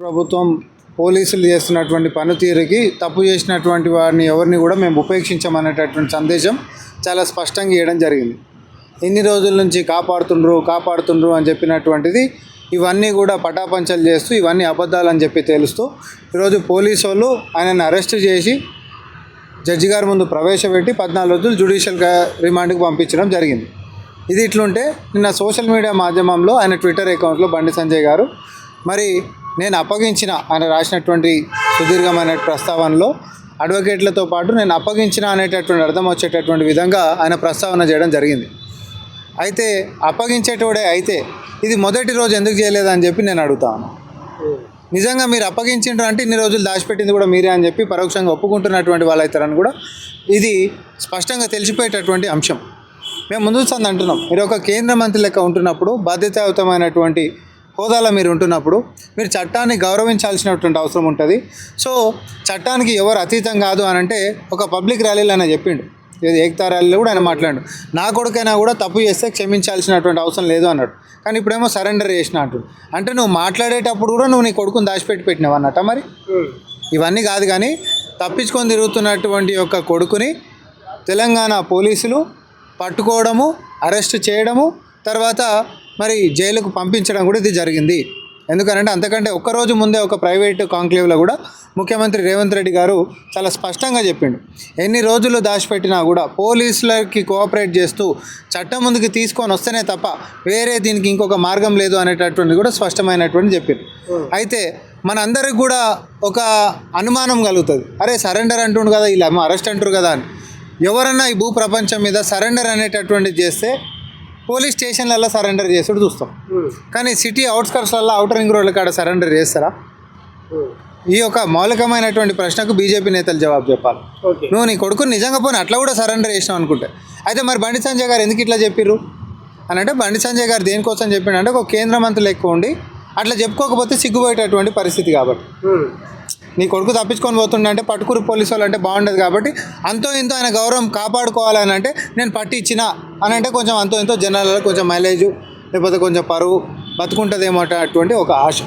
ప్రభుత్వం పోలీసులు చేస్తున్నటువంటి పనితీరుకి తప్పు చేసినటువంటి వారిని ఎవరిని కూడా మేము ఉపేక్షించమనేటటువంటి సందేశం చాలా స్పష్టంగా ఇవ్వడం జరిగింది. ఇన్ని రోజుల నుంచి కాపాడుతుండ్రు అని చెప్పినటువంటిది ఇవన్నీ కూడా పటాపంచలు చేస్తూ ఇవన్నీ అబద్ధాలని చెప్పి తెలుస్తూ ఈరోజు పోలీసు వాళ్ళు ఆయనను అరెస్ట్ చేసి జడ్జి గారి ముందు ప్రవేశపెట్టి 14 రోజులు జ్యుడిషియల్ రిమాండ్కి పంపించడం జరిగింది. ఇది ఇట్లుంటే నిన్న సోషల్ మీడియా మాధ్యమంలో ఆయన ట్విట్టర్ అకౌంట్లో బండి సంజయ్ గారు మరి నేను అప్పగించిన ఆయన రాసినటువంటి సుదీర్ఘమైన ప్రస్తావనలో అడ్వకేట్లతో పాటు నేను అప్పగించిన అనేటటువంటి అర్థం వచ్చేటటువంటి విధంగా ఆయన ప్రస్తావన చేయడం జరిగింది. అయితే అప్పగించేటోడే అయితే ఇది మొదటి రోజు ఎందుకు చేయలేదని చెప్పి నేను అడుగుతాను. నిజంగా మీరు అప్పగించిండ్రు అంటే ఇన్ని రోజులు దాచిపెట్టింది కూడా మీరే అని చెప్పి పరోక్షంగా ఒప్పుకుంటున్నటువంటి వాళ్ళు అవుతారని కూడా ఇది స్పష్టంగా తెలిసిపోయేటటువంటి అంశం. మేము ముందు సంది అంటున్నాం, మీరు ఒక కేంద్ర మంత్రి లెక్క ఉంటున్నప్పుడు బాధ్యతాయుతమైనటువంటి హోదాలో మీరు ఉంటున్నప్పుడు మీరు చట్టాన్ని గౌరవించాల్సినటువంటి అవసరం ఉంటుంది. సో చట్టానికి ఎవరు అతీతం కాదు అని అంటే ఒక పబ్లిక్ ర్యాలీలో ఆయన చెప్పిండు, ఇది ఏకతా ర్యాలీలో కూడా ఆయన మాట్లాడు, నా కొడుకైనా కూడా తప్పు చేస్తే క్షమించాల్సినటువంటి అవసరం లేదు అన్నాడు. కానీ ఇప్పుడేమో సరెండర్ చేసిన అంటు అంటే నువ్వు మాట్లాడేటప్పుడు కూడా నువ్వు నీ కొడుకుని పెట్టినావు అన్నట్ట. మరి ఇవన్నీ కాదు, కానీ తప్పించుకొని తిరుగుతున్నటువంటి యొక్క కొడుకుని తెలంగాణ పోలీసులు పట్టుకోవడము, అరెస్ట్ చేయడము, తర్వాత మరి జైలుకు పంపించడం కూడా ఇది జరిగింది. ఎందుకనంటే అంతకంటే ఒక్కరోజు ముందే ఒక ప్రైవేట్ కాంక్లేవ్లో కూడా ముఖ్యమంత్రి రేవంత్ రెడ్డి గారు చాలా స్పష్టంగా చెప్పిండు, ఎన్ని రోజులు దాచిపెట్టినా కూడా పోలీసులకి కోఆపరేట్ చేస్తూ చట్టం ముందుకు తీసుకొని వస్తేనే తప్ప వేరే దీనికి ఇంకొక మార్గం లేదు అనేటటువంటి కూడా స్పష్టమైనటువంటి చెప్పారు. అయితే మనందరికి కూడా ఒక అనుమానం కలుగుతుంది, అరే సరెండర్ అంటుండు కదా, ఇలా అరెస్ట్ అంటారు కదా అని. ఎవరన్నా ఈ భూ ప్రపంచం మీద సరెండర్ అనేటటువంటిది చేస్తే పోలీస్ స్టేషన్లలో సరెండర్ చేసుడు చూస్తాం, కానీ సిటీ అవుట్స్కర్ట్స్లలో అవుటర్ రింగ్ రోడ్ల కాడ సరెండర్ చేస్తారా? ఈ యొక్క మౌలికమైనటువంటి ప్రశ్నకు బీజేపీ నేతలు జవాబు చెప్పాలి. నువ్వు నీ కొడుకుని నిజంగా పోనీ అట్లా కూడా సరెండర్ చేసినావు అనుకుంటే, అయితే మరి బండి సంజయ్ గారు ఎందుకు ఇట్లా చెప్పిర్రు అని అంటే, బండి సంజయ్ గారు దేనికోసం చెప్పిండు అంటే, ఒక కేంద్ర మంత్రులు ఎక్కువ ఉండి అట్లా చెప్పుకోకపోతే సిగ్గుపోయేటటువంటి పరిస్థితి. కాబట్టి నీ కొడుకు తప్పించుకొని పోతుండే పట్టుకురు పోలీసు వాళ్ళు అంటే బాగుండదు. కాబట్టి అంతో ఇంతో ఆయన గౌరవం కాపాడుకోవాలని అంటే నేను పట్టి ఇచ్చిన అని అంటే కొంచెం అంతో ఇంతో జనాలలో కొంచెం మైలేజు లేకపోతే కొంచెం పరువు బతుకుంటుందేమో అటువంటి ఒక ఆశ.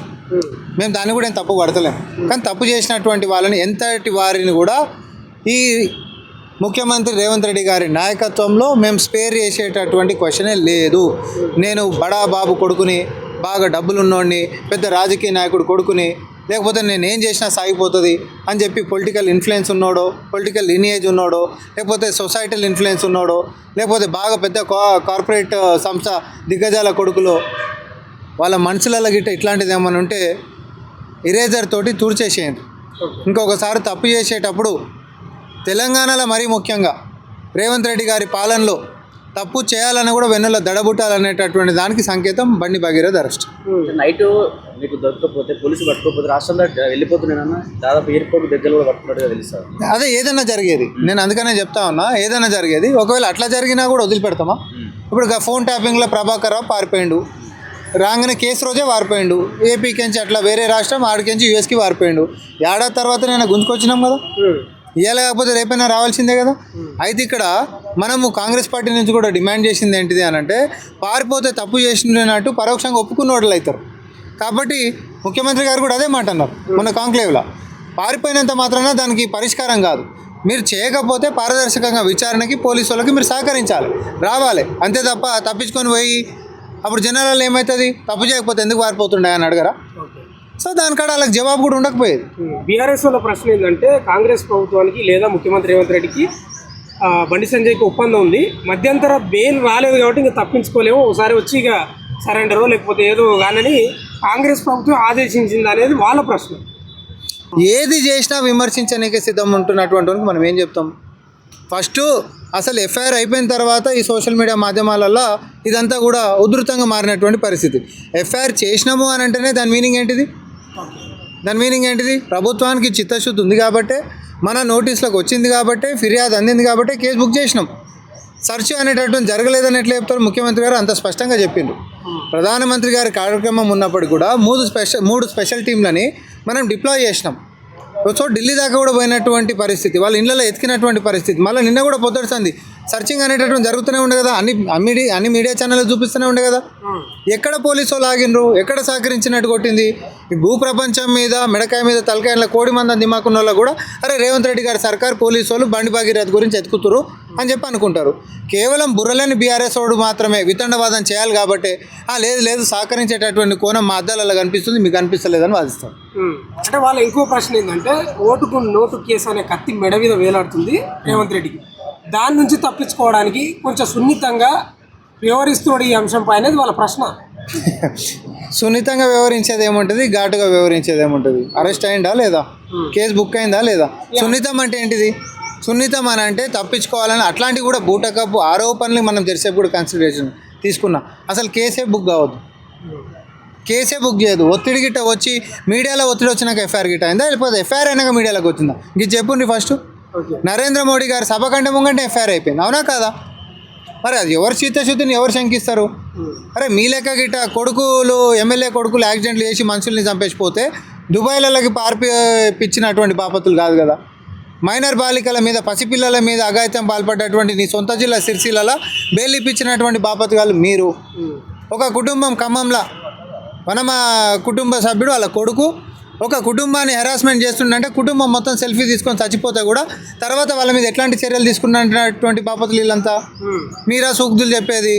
మేము దాన్ని కూడా ఏం తప్పు పడతలేము, కానీ తప్పు చేసినటువంటి వాళ్ళని ఎంతటి వారిని కూడా ఈ ముఖ్యమంత్రి రేవంత్ రెడ్డి గారి నాయకత్వంలో మేము స్పేర్ చేసేటటువంటి క్వశ్చనే లేదు. నేను బడా బాబు కొడుకుని, బాగా డబ్బులున్నోడిని, పెద్ద రాజకీయ నాయకుడు కొడుకుని, లేకపోతే నేను ఏం చేసినా సాగిపోతుంది అని చెప్పి పొలిటికల్ ఇన్ఫ్లుయెన్స్ ఉన్నాడో, పొలిటికల్ లినియేజ్ ఉన్నాడో, లేకపోతే సొసైటల్ ఇన్ఫ్లుయెన్స్ ఉన్నాడో, లేకపోతే బాగా పెద్ద కార్పొరేట్ సంస్థ దిగ్గజాల కొడుకులో వాళ్ళ మనసులలో గిట్ట ఇట్లాంటిది ఏమైనా ఉంటే ఇరేజర్ తోటి తుడిచేసేయండి. ఇంకొకసారి తప్పు చేసేటప్పుడు తెలంగాణలో మరీ ముఖ్యంగా రేవంత్ రెడ్డి గారి పాలనలో తప్పు చేయాలని కూడా వెన్నులో దడబుట్టాలనేటటువంటి దానికి సంకేతం బండి భగీరథ అరెస్ట్. నైట్ మీకు దొరకకపోతే పోలీసు పట్టుకోకపోతే రాష్ట్రంలో వెళ్ళిపోతున్నానన్నా దాదాపు ఎయిర్పోర్ట్ దగ్గర కూడా పట్టుకున్నట్టుగా తెలుస్తారు. అదే ఏదైనా జరిగేది, నేను అందుకనే చెప్తా ఉన్నా, ఏదైనా జరిగేది. ఒకవేళ అట్లా జరిగినా కూడా వదిలిపెడతామా? ఇప్పుడు ఫోన్ ట్యాపింగ్లో ప్రభాకర్ రావు పారిపోయిండు, రాగానే కేసు రోజే వారిపోయిండు. ఏపీకించి అట్లా వేరే రాష్ట్రం ఆడికించి యూఎస్కి వారిపోయిండు. ఏడాది తర్వాత నేను గుంజుకొచ్చినాం కదా, ఇవాళ కాకపోతే రేపైనా రావాల్సిందే కదా. అయితే ఇక్కడ మనము కాంగ్రెస్ పార్టీ నుంచి కూడా డిమాండ్ చేసింది ఏంటిది అని అంటే, పారిపోతే తప్పు చేసినట్టు పరోక్షంగా ఒప్పుకున్న వాళ్ళు అవుతారు. కాబట్టి ముఖ్యమంత్రి గారు కూడా అదే మాట అన్నారు మొన్న కాంక్లేవ్లో, పారిపోయినంత మాత్రాన దానికి పరిష్కారం కాదు, మీరు చేయకపోతే పారదర్శకంగా విచారణకి పోలీసు వాళ్ళకి మీరు సహకరించాలి, రావాలి, అంతే తప్ప తప్పించుకొని పోయి అప్పుడు జనాలలో ఏమవుతుంది, తప్పు చేయకపోతే ఎందుకు పారిపోతుండే అని అడగరా? సో దానికాడ వాళ్ళకి జవాబు కూడా ఉండకపోయేది. బీఆర్ఎస్ వాళ్ళ ప్రశ్న ఏంటంటే, కాంగ్రెస్ ప్రభుత్వానికి లేదా ముఖ్యమంత్రి రేవంత్ రెడ్డికి బండి సంజయ్కి ఒప్పందం ఉంది, మధ్యంతర బెయిల్ రాలేదు కాబట్టి ఇంకా తప్పించుకోలేము, ఒకసారి వచ్చి ఇక సరెండరో లేకపోతే ఏదో కానీ కాంగ్రెస్ ప్రభుత్వం ఆదేశించింది అనేది వాళ్ళ ప్రశ్న. ఏది చేసినా విమర్శించడానికి సిద్ధం ఉంటున్నటువంటి మనం ఏం చెప్తాం? ఫస్ట్ అసలు ఎఫ్ఐఆర్ అయిపోయిన తర్వాత ఈ సోషల్ మీడియా మాధ్యమాలలో ఇదంతా కూడా ఉధృతంగా మారినటువంటి పరిస్థితి. ఎఫ్ఐఆర్ చేసినాము అని అంటేనే దాని మీనింగ్ ఏంటిది? ప్రభుత్వానికి చిత్తశుద్ధి ఉంది కాబట్టే, మన నోటీసులకు వచ్చింది కాబట్టే, ఫిర్యాదు అందింది కాబట్టే కేసు బుక్ చేసినాం. సెర్చ్ అనేటటువంటి జరగలేదని ఎట్లా చెప్తారు? ముఖ్యమంత్రి గారు అంత స్పష్టంగా చెప్పిండ్రు. ప్రధానమంత్రి గారి కార్యక్రమం ఉన్నప్పటికీ కూడా మూడు స్పెషల్ టీంలని మనం డిప్లాయ్ చేసినాం. సో ఢిల్లీ దాకా కూడా పోయినటువంటి పరిస్థితి, వాళ్ళ ఇళ్ళలో ఎతికినటువంటి పరిస్థితి. మళ్ళీ నిన్న కూడా పొద్దుడుతుంది సర్చింగ్ అనేటటువంటి జరుగుతూనే ఉండే కదా, అన్ని మీడియా ఛానళ్ళు చూపిస్తూనే ఉండే కదా. ఎక్కడ పోలీసు వాళ్ళు ఆగినరు, ఎక్కడ సహకరించినట్టు కొట్టింది. ఈ భూప్రపంచం మీద మెడకాయ మీద తలకాయల కోడి మందని దిమాకున్న వాళ్ళు కూడా అరే రేవంత్ రెడ్డి గారి సర్కార్ పోలీసు వాళ్ళు బండి భాగీరథ్ గురించి ఎత్తుకుతురు అని చెప్పి అనుకుంటారు. కేవలం బుర్రలేని బీఆర్ఎస్ వాడు మాత్రమే వితండవాదం చేయాలి కాబట్టి లేదు సహకరించేటటువంటి కోణం మా అద్దాలలో కనిపిస్తుంది, మీకు కనిపిస్తలేదని వాదిస్తారు. అంటే వాళ్ళ ఇంకో ప్రశ్న ఏంటంటే ఓటుకు నోటు కేసు అనే కత్తి మెడ మీద వేలాడుతుంది రేవంత్ రెడ్డికి. దాని నుంచి తప్పించుకోవడానికి కొంచెం సున్నితంగా వ్యవహరిస్తున్నాడు ఈ అంశంపై అనేది వాళ్ళ ప్రశ్న. సున్నితంగా వ్యవహరించేది ఏముంటుంది, ఘాటుగా వ్యవహరించేది ఏముంటుంది. అరెస్ట్ అయిందా లేదా, కేసు బుక్ అయిందా లేదా. సున్నితం అంటే ఏంటిది, సున్నితం అని అంటే తప్పించుకోవాలని అట్లాంటివి కూడా బూటకప్పు ఆరోపణలు మనం జరిసేప్పుడు కన్సిడరేషన్ తీసుకున్నాం. అసలు కేసే బుక్ కావద్దు, కేసే బుక్ చేయదు. ఒత్తిడి గిట్ట వచ్చి మీడియాలో ఒత్తిడి వచ్చినాక ఎఫ్ఐఆర్ గిట్ట అయిందా, లేకపోతే ఎఫ్ఐఆర్ అయినాక మీడియాలోకి వచ్చిందా, ఇది చెప్పుండి ఫస్ట్. నరేంద్ర మోడీ గారు సభ కంటే ముంగంటే ఎఫ్ఐఆర్ అయిపోయింది, అవునా కాదా. మరి అది ఎవరు చిత్తశుద్ధిని ఎవరు శంకిస్తారు. అరే మీ లెక్క గిట్ట కొడుకులు ఎమ్మెల్యే కొడుకులు యాక్సిడెంట్లు చేసి మనుషుల్ని చంపేసిపోతే దుబాయ్లకి పార్పిచ్చినటువంటి బాపతులు కాదు కదా. మైనర్ బాలికల మీద పసిపిల్లల మీద అఘాయిత్యం పాల్పడ్డటువంటి నీ సొంత జిల్లా సిరిసిల్లలో బెయిల్ ఇప్పించినటువంటి బాపతుగాలు మీరు. ఒక కుటుంబం ఖమ్మంలో మా కుటుంబ సభ్యుడు వాళ్ళ కొడుకు ఒక కుటుంబాన్ని హెరాస్మెంట్ చేస్తుండంటే కుటుంబం మొత్తం సెల్ఫీ తీసుకొని చచ్చిపోతే కూడా తర్వాత వాళ్ళ మీద ఎట్లాంటి చర్యలు తీసుకున్నటువంటి బాపతులు వీళ్ళంతా మీరా సూక్తులు చెప్పేది.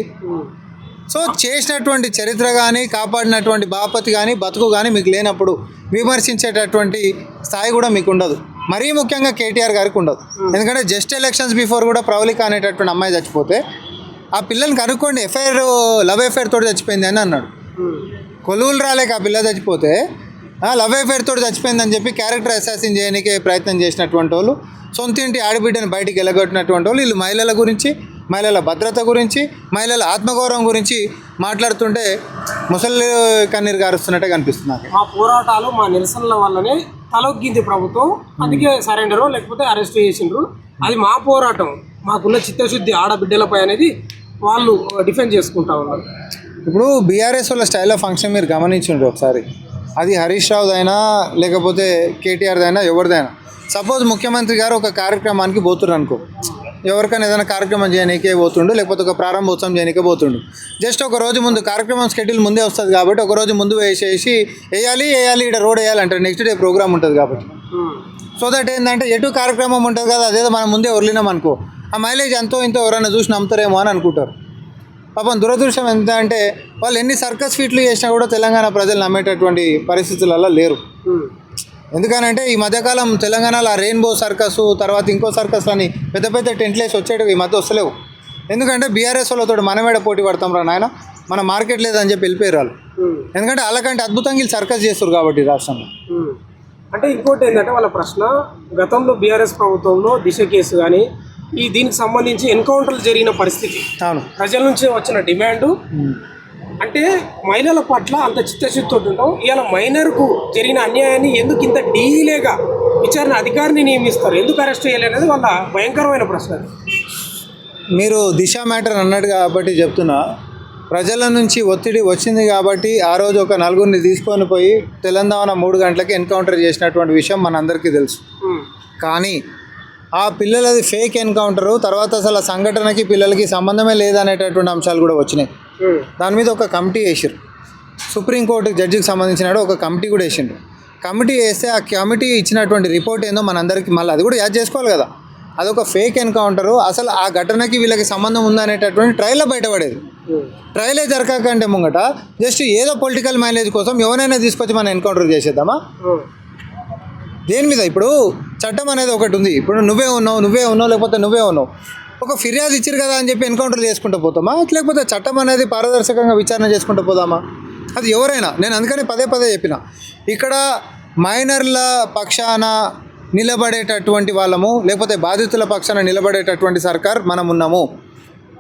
సో చేసినటువంటి చరిత్ర కానీ కాపాడినటువంటి బాపతి కానీ బతుకు కానీ మీకు లేనప్పుడు విమర్శించేటటువంటి స్థాయి కూడా మీకు ఉండదు. మరీ ముఖ్యంగా కేటీఆర్ గారికి ఉండదు. ఎందుకంటే జస్ట్ ఎలక్షన్స్ బిఫోర్ కూడా ప్రవళిక అనేటటువంటి అమ్మాయి చచ్చిపోతే ఆ పిల్లని కనుక్కోండి, లవ్ ఎఫైర్ తోటి చచ్చిపోయింది అని అన్నాడు. కొలువులు రాలేక ఆ పిల్ల చచ్చిపోతే లవ్ ఎఫైర్ తోటి చచ్చిపోయిందని చెప్పి క్యారెక్టర్ అసాసిన్ చేయడానికి ప్రయత్నం చేసినటువంటి వాళ్ళు, సొంత ఇంటి ఆడబిడ్డని బయటికి వెళ్ళగొట్టినటువంటి వాళ్ళు వీళ్ళు మహిళల గురించి, మహిళల భద్రత గురించి, మహిళల ఆత్మగౌరవం గురించి మాట్లాడుతుంటే ముసలి కన్నీరు గారుస్తున్నట్టే కనిపిస్తుంది. మా పోరాటాలు మా నిరసనల వల్లనే తలొగ్గింది ప్రభుత్వం, అందుకే సరెండరు లేకపోతే అరెస్ట్ చేసిండ్రు, అది మా పోరాటం, మాకున్న చిత్తశుద్ధి ఆడబిడ్డలపై అనేది వాళ్ళు డిఫెండ్ చేసుకుంటా ఉన్నారు. ఇప్పుడు బీఆర్ఎస్ వాళ్ళ స్టైల్ ఆఫ్ ఫంక్షన్ మీరు గమనించండి ఒకసారి. అది హరీష్ రావుదైనా లేకపోతే కేటీఆర్దైనా ఎవరిదైనా. సపోజ్ ముఖ్యమంత్రి గారు ఒక కార్యక్రమానికి పోతున్నారు అనుకో, ఎవరికైనా ఏదైనా కార్యక్రమం చేయడానికే పోతుండు, లేకపోతే ఒక ప్రారంభోత్సవం చేయడానికే పోతుండు. జస్ట్ ఒక రోజు ముందు కార్యక్రమం షెడ్యూల్ ముందే వస్తుంది కాబట్టి ఒక రోజు ముందు వేయాలి ఇక్కడ రోడ్ వేయాలంటారు, నెక్స్ట్ డే ప్రోగ్రామ్ ఉంటుంది కాబట్టి. సో దట్ ఏంటంటే ఎటు కార్యక్రమం ఉంటుంది కదా, అదేదో మనం ముందే వదిలినాం అనుకో ఆ మైలేజ్ ఎంతో ఇంతో ఎవరైనా చూసి నమ్ముతారేమో అని అనుకుంటారు. పాపం దురదృష్టం ఎంత అంటే వాళ్ళు ఎన్ని సర్కస్ ఫీట్లు చేసినా కూడా తెలంగాణ ప్రజలు నమ్మేటటువంటి పరిస్థితులలో లేరు. ఎందుకనంటే ఈ మధ్యకాలం తెలంగాణలో ఆ రెయిన్బో సర్కస్ తర్వాత ఇంకో సర్కస్ అని పెద్ద పెద్ద టెంట్లు వేసి వచ్చేటివి ఈ మధ్య వస్తలేవు. ఎందుకంటే బీఆర్ఎస్ వాళ్ళతో మనమేడ పోటీ పడతాం రా నాయన, మన మార్కెట్ లేదని చెప్పి వెళ్ళిపోయారు వాళ్ళు. ఎందుకంటే వాళ్ళకంటే అద్భుతంగా వీళ్ళు సర్కస్ చేస్తారు కాబట్టి రాష్ట్రంలో. అంటే ఇంకోటి ఏంటంటే వాళ్ళ ప్రశ్న, గతంలో బీఆర్ఎస్ ప్రభుత్వంలో దిశ కేసు కానీ దీనికి సంబంధించి ఎన్కౌంటర్లు జరిగిన పరిస్థితి, అవును, ప్రజల నుంచి వచ్చిన డిమాండు, అంటే మహిళల పట్ల అంత చిత్తశుద్ధితో ఉంటాం, ఇవాళ మైనర్కు జరిగిన అన్యాయాన్ని ఎందుకు ఇంత డీలేగా విచారణ అధికారిని నియమిస్తారు, ఎందుకు అరెస్ట్ చేయాలి అనేది వాళ్ళ భయంకరమైన ప్రశ్న. మీరు దిశ మ్యాటర్ అన్నాడు కాబట్టి చెప్తున్నా, ప్రజల నుంచి ఒత్తిడి వచ్చింది కాబట్టి ఆ రోజు ఒక నలుగురిని తీసుకొని పోయి తెలంగాణ 3 గంటలకి ఎన్కౌంటర్ చేసినటువంటి విషయం మనందరికీ తెలుసు. కానీ ఆ పిల్లలది ఫేక్ ఎన్కౌంటరు, తర్వాత అసలు ఆ సంఘటనకి పిల్లలకి సంబంధమే లేదనేటటువంటి అంశాలు కూడా వచ్చినాయి. దాని మీద ఒక కమిటీ వేసారు, సుప్రీంకోర్టు జడ్జికి సంబంధించిన ఒక కమిటీ కూడా వేసిండ్రు. కమిటీ వేస్తే ఆ కమిటీ ఇచ్చినటువంటి రిపోర్ట్ ఏందో మనందరికీ మళ్ళీ అది కూడా యాడ్ చేసుకోవాలి కదా. అదొక ఫేక్ ఎన్కౌంటరు, అసలు ఆ ఘటనకి వీళ్ళకి సంబంధం ఉందనేటటువంటి ట్రయల్లో బయటపడేది. ట్రయలే జరగకంటే ముంగట జస్ట్ ఏదో పొలిటికల్ మైలేజ్ కోసం ఎవరైనా తీసుకొచ్చి మనం ఎన్కౌంటర్ చేసేద్దామా దేని మీద. ఇప్పుడు చట్టం అనేది ఒకటి ఉంది, ఇప్పుడు నువ్వే ఉన్నావు లేకపోతే నువ్వే ఉన్నావు, ఒక ఫిర్యాదు ఇచ్చారు కదా అని చెప్పి ఎన్కౌంటర్ చేసుకుంటూ పోతామా, లేకపోతే చట్టం అనేది పారదర్శకంగా విచారణ చేసుకుంటూ పోదామా. అది ఎవరైనా, నేను అందుకని పదే చెప్పిన, ఇక్కడ మైనర్ల పక్షాన నిలబడేటటువంటి వాళ్ళము, లేకపోతే బాధితుల పక్షాన నిలబడేటటువంటి సర్కార్ మనం ఉన్నాము.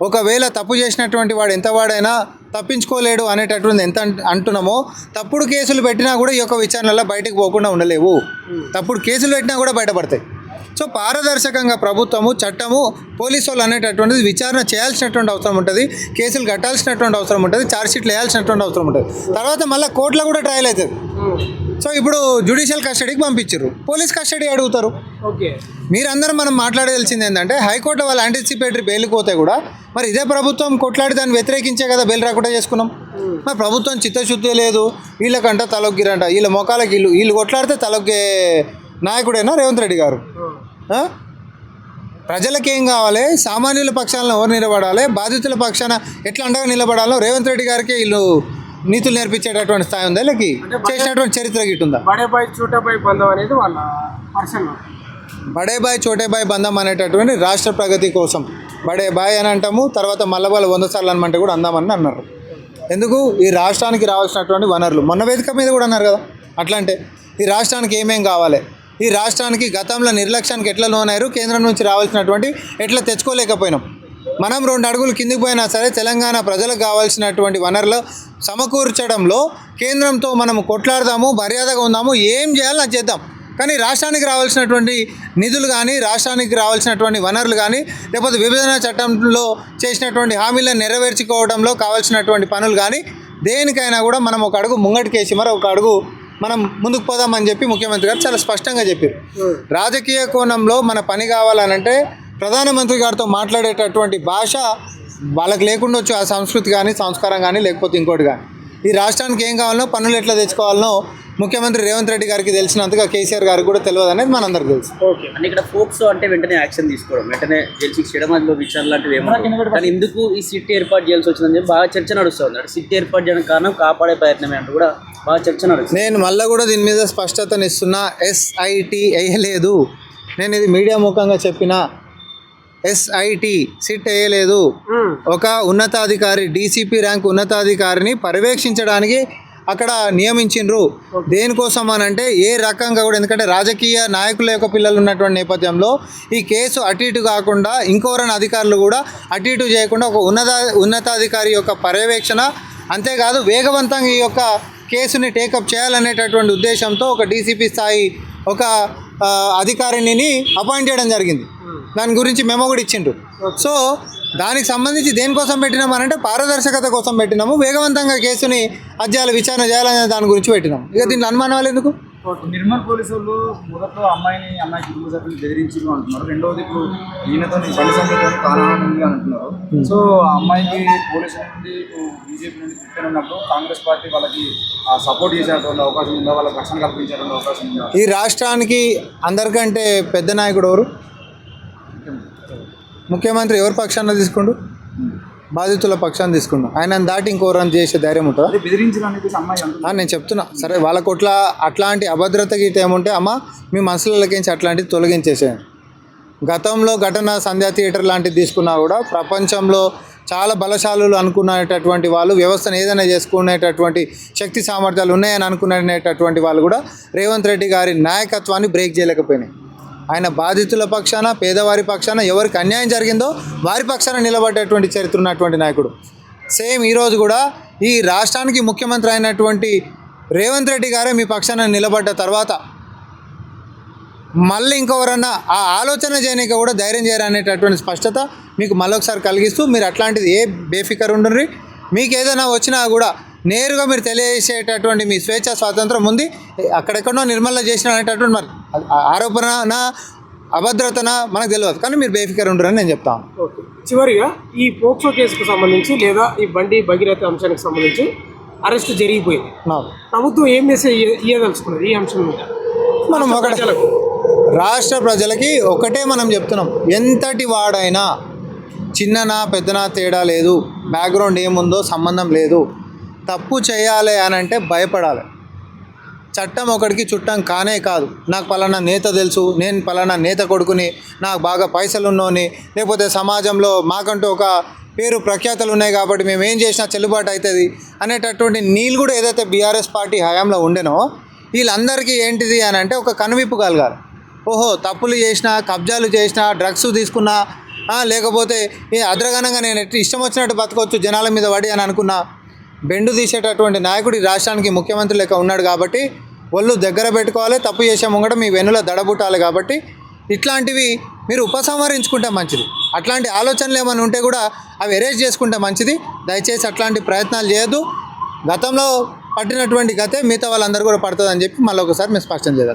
ఒకవేళ తప్పు చేసినటువంటి వాడు ఎంత వాడైనా తప్పించుకోలేడు అనేటటువంటి ఎంత అంటున్నామో, తప్పుడు కేసులు పెట్టినా కూడా ఈ యొక్క విచారణలో బయటకు పోకుండా ఉండలేవు. తప్పుడు కేసులు పెట్టినా కూడా బయటపడతాయి. సో పారదర్శకంగా ప్రభుత్వము, చట్టము, పోలీసు వాళ్ళు అనేటటువంటిది విచారణ చేయాల్సినటువంటి అవసరం ఉంటుంది, కేసులు కట్టాల్సినటువంటి అవసరం ఉంటుంది, ఛార్జ్షీట్లు వేయాల్సినటువంటి అవసరం ఉంటుంది. తర్వాత మళ్ళీ కోర్టులో కూడా ట్రయల్ అవుతుంది. సో ఇప్పుడు జ్యుడిషియల్ కస్టడీకి పంపించారు, పోలీస్ కస్టడీ అడుగుతారు. ఓకే. మీరందరం మనం మాట్లాడవలసింది ఏంటంటే హైకోర్టు వాళ్ళు యాంటిసిపేటరీ బెయిల్కి పోతే కూడా మరి ఇదే ప్రభుత్వం కొట్లాడి దాన్ని వ్యతిరేకించే కదా బెయిల్ రాకుండా చేసుకున్నాం. మరి ప్రభుత్వం చిత్తశుద్ధి లేదు, వీళ్ళకంట తలొగ్గిరంట, వీళ్ళ మొఖాలకి వీళ్ళు కొట్లాడితే తలొగ్గే నాయకుడైనా రేవంత్ రెడ్డి గారు. ప్రజలకు ఏం కావాలి, సామాన్యుల పక్షాలను ఎవరు నిలబడాలి, బాధితుల పక్షాన ఎట్లా అండగా నిలబడాలో రేవంత్ రెడ్డి గారికి వీళ్ళు నీతులు నేర్పించేటటువంటి స్థాయి ఉందా, వీళ్ళకి చేసినటువంటి చరిత్ర గిట్టుందా? బడే బాయ్ చోటా బాయ్ బంధం అనేది వాళ్ళ పర్సన్. బడే బాయ్ చోటే బాయ్ బంధం అనేటటువంటి రాష్ట్ర ప్రగతి కోసం బడే బాయ్ అని అంటాము, తర్వాత మల్లబాలు 100 సార్లు అనమంటే కూడా అందామని అన్నారు. ఎందుకు? ఈ రాష్ట్రానికి రావాల్సినటువంటి వనరులు మొన్న వేదిక మీద కూడా అన్నారు కదా. అట్లా అంటే ఈ రాష్ట్రానికి ఏమేం కావాలి, ఈ రాష్ట్రానికి గతంలో నిర్లక్ష్యానికి ఎట్లా లోనయ్యారు, కేంద్రం నుంచి రావాల్సినటువంటి ఎట్లా తెచ్చుకోలేకపోయినాం. మనం 2 అడుగులు కిందికి పోయినా సరే తెలంగాణ ప్రజలకు కావాల్సినటువంటి వనరులు సమకూర్చడంలో కేంద్రంతో మనం కొట్లాడదాము, మర్యాదగా ఉందాము, ఏం చేయాలో అది చేద్దాం. కానీ రాష్ట్రానికి రావాల్సినటువంటి నిధులు కానీ, రాష్ట్రానికి రావాల్సినటువంటి వనరులు కానీ, లేకపోతే విభజన చట్టంలో చేసినటువంటి హామీలను నెరవేర్చుకోవడంలో కావాల్సినటువంటి పనులు కానీ దేనికైనా కూడా మనం ఒక అడుగు ముంగటికేసి మరి ఒక అడుగు మనం ముందుకు పోదామని చెప్పి ముఖ్యమంత్రి గారు చాలా స్పష్టంగా చెప్పారు. రాజకీయ కోణంలో మన పని కావాలనంటే ప్రధానమంత్రి గారితో మాట్లాడేటటువంటి భాష వాళ్ళకి లేకుండొచ్చు, ఆ సంస్కృతి కానీ, సంస్కారం కానీ, లేకపోతే ఇంకోటి కానీ. ఈ రాష్ట్రానికి ఏం కావాలనో, పనులు ఎట్లా తెచ్చుకోవాలనో ముఖ్యమంత్రి రేవంత్ రెడ్డి గారికి తెలిసినంతగా కేసీఆర్ గారికి కూడా తెలియదు అనేది మనందరికి తెలుసు. ఓకే. అంటే ఇక్కడ ఫోక్సో అంటే వెంటనే యాక్షన్ తీసుకోవడం, వెంటనే జైలు శిక్ష చేయడం, అందులో విచారణ లాంటివి ఏమో. కానీ ఎందుకు ఈ సిట్ ఏర్పాటు చేయాల్సి వచ్చిందని చెప్పి బాగా చర్చ నడుస్తుంది. అంటే సిట్ ఏర్పాటు చేయడానికి కారణం కాపాడే ప్రయత్నమే అంటూ కూడా బాగా చర్చ నడుస్తుంది. నేను మళ్ళీ కూడా దీని మీద స్పష్టతనిస్తున్నా. SIT వేయలేదు, నేను ఇది మీడియా ముఖంగా చెప్పిన. SIT సిట్ వేయలేదు. ఒక ఉన్నతాధికారి, DCP ర్యాంక్ ఉన్నతాధికారిని పర్యవేక్షించడానికి అక్కడ నియమించిండ్రు. దేనికోసం అని అంటే ఏ రకంగా కూడా, ఎందుకంటే రాజకీయ నాయకుల యొక్క పిల్లలు ఉన్నటువంటి నేపథ్యంలో ఈ కేసు అటు ఇటు కాకుండా ఇంకెవరైనా అధికారులు కూడా అటు ఇటు చేయకుండా ఒక ఉన్నతాధికారి యొక్క పర్యవేక్షణ, అంతేకాదు వేగవంతంగా ఈ యొక్క కేసుని టేకప్ చేయాలనేటటువంటి ఉద్దేశంతో ఒక DCP స్థాయి ఒక అధికారిని అపాయింట్ చేయడం జరిగింది. దాని గురించి మెమో కూడా ఇచ్చిండ్రు. సో దానికి సంబంధించి దేనికోసం పెట్టినాము అని అంటే పారదర్శకత కోసం పెట్టినాము, వేగవంతంగా కేసుని అధ్యాయాల విచారణ చేయాలనే దాని గురించి పెట్టినాము. ఇక దీన్ని అనుమానాలు ఎందుకు? నిర్మల్ పోలీసు వాళ్ళు మొదట్లో అమ్మాయి కుటుంబ సభ్యులు బెదిరించారు అంటున్నారు. రెండవది ఇప్పుడు ఈయనతో బండి సంజయ్తో కారణం ఉంది అంటున్నారు. సో ఆ అమ్మాయికి పోలీసుల నుండి బీజేపీ నుండి తిట్టనున్నప్పుడు కాంగ్రెస్ పార్టీ వాళ్ళకి సపోర్ట్ చేసేటువంటి అవకాశం ఉందా, వాళ్ళకి రక్షణ కల్పించేటువంటి అవకాశం ఉందా? ఈ రాష్ట్రానికి అందరికంటే పెద్ద నాయకుడు ఎవరు? ముఖ్యమంత్రి. ఎవరి పక్షాన తీసుకుండు? బాధితుల పక్షాన్ని తీసుకుండు. ఆయన దాటి ఇంకోరని చేసే ధైర్యం ఉంటుందా? నేను చెప్తున్నా. సరే, వాళ్ళ అట్లాంటి అభద్రత గీత ఏముంటే అమ్మ మీ మనసులకించి అట్లాంటివి తొలగించేసేయండి. గతంలో ఘటన సంధ్యా థియేటర్ లాంటిది తీసుకున్నా కూడా ప్రపంచంలో చాలా బలశాలులు అనుకునేటటువంటి వాళ్ళు, వ్యవస్థను ఏదైనా చేసుకునేటటువంటి శక్తి సామర్థ్యాలు ఉన్నాయని అనుకునేటటువంటి వాళ్ళు కూడా రేవంత్ రెడ్డి గారి నాయకత్వాన్ని బ్రేక్ చేయలేకపోయినాయి. ఆయన బాధితుల పక్షాన, పేదవారి పక్షాన, ఎవరికి అన్యాయం జరిగిందో వారి పక్షాన నిలబడేటువంటి చరిత్ర ఉన్నటువంటి నాయకుడు. సేమ్ ఈరోజు కూడా ఈ రాష్ట్రానికి ముఖ్యమంత్రి అయినటువంటి రేవంత్ రెడ్డి గారే మీ పక్షాన నిలబడ్డ తర్వాత మళ్ళీ ఇంకెవరన్నా ఆ ఆలోచన చేయడానికి కూడా ధైర్యం చేయరనేటటువంటి స్పష్టత మీకు మళ్ళొకసారి కలిగిస్తూ మీరు అట్లాంటిది ఏ బేఫికర్ ఉండండి. మీకు ఏదైనా వచ్చినా కూడా నేరుగా మీరు తెలియజేసేటటువంటి మీ స్వేచ్ఛ స్వాతంత్రం ఉంది. అక్కడెక్కడో నిర్మల్లో చేసిన అనేటటువంటి మరి ఆరోపణ అభద్రతన మనకు తెలియదు, కానీ మీరు బేఫికర్ ఉండరని నేను చెప్తాను. ఓకే. చివరిగా ఈ పోక్సో కేసుకు సంబంధించి లేదా ఈ బండి భగీరథ అంశానికి సంబంధించి అరెస్ట్ జరిగిపోయింది. ప్రభుత్వం ఏం మెసేజ్ ఇవ్వదలుచుకున్నది ఈ అంశం మీద? మనం రాష్ట్ర ప్రజలకి ఒకటే మనం చెప్తున్నాం. ఎంతటి వాడైనా చిన్ననా పెద్దనా తేడా లేదు, బ్యాక్గ్రౌండ్ ఏముందో సంబంధం లేదు. తప్పు చేయాలి అని అంటే భయపడాలి. చట్టం ఒకడికి చుట్టం కానే కాదు. నాకు పలానా నేత తెలుసు, నేను పలానా నేత కొడుకుని, నాకు బాగా పైసలు ఉన్నోని, లేకపోతే సమాజంలో మాకంటూ ఒక పేరు ప్రఖ్యాతలు ఉన్నాయి కాబట్టి మేము ఏం చేసినా చెల్లుబాటు అవుతుంది అనేటటువంటి నీళ్ళు కూడా ఏదైతే బీఆర్ఎస్ పార్టీ హయాంలో ఉండేనో వీళ్ళందరికీ ఏంటిది అని అంటే ఒక కనువిప్పు కలగాలి. ఓహో, తప్పులు చేసినా, కబ్జాలు చేసినా, డ్రగ్స్ తీసుకున్నా, లేకపోతే అద్రగనంగా నేను ఇష్టం వచ్చినట్టు బతకొచ్చు జనాల మీద పడి అని అనుకున్నా, బెండు తీసేటటువంటి నాయకుడు ఈ రాష్ట్రానికి ముఖ్యమంత్రి లెక్క ఉన్నాడు కాబట్టి ఒళ్ళు దగ్గర పెట్టుకోవాలి. తప్పు చేసే ముంగట మీ వెన్నుల దడబుట్టాలి. కాబట్టి ఇట్లాంటివి మీరు ఉపసంహరించుకుంటే మంచిది. అట్లాంటి ఆలోచనలు ఏమైనా ఉంటే కూడా అవి ఎరేజ్ చేసుకుంటే మంచిది. దయచేసి అట్లాంటి ప్రయత్నాలు చేయొద్దు. గతంలో పట్టినటువంటి గతే మిగతా వాళ్ళందరూ కూడా పడుతుందని చెప్పి మళ్ళీ ఒకసారి మేము స్పష్టం చేద్దాం.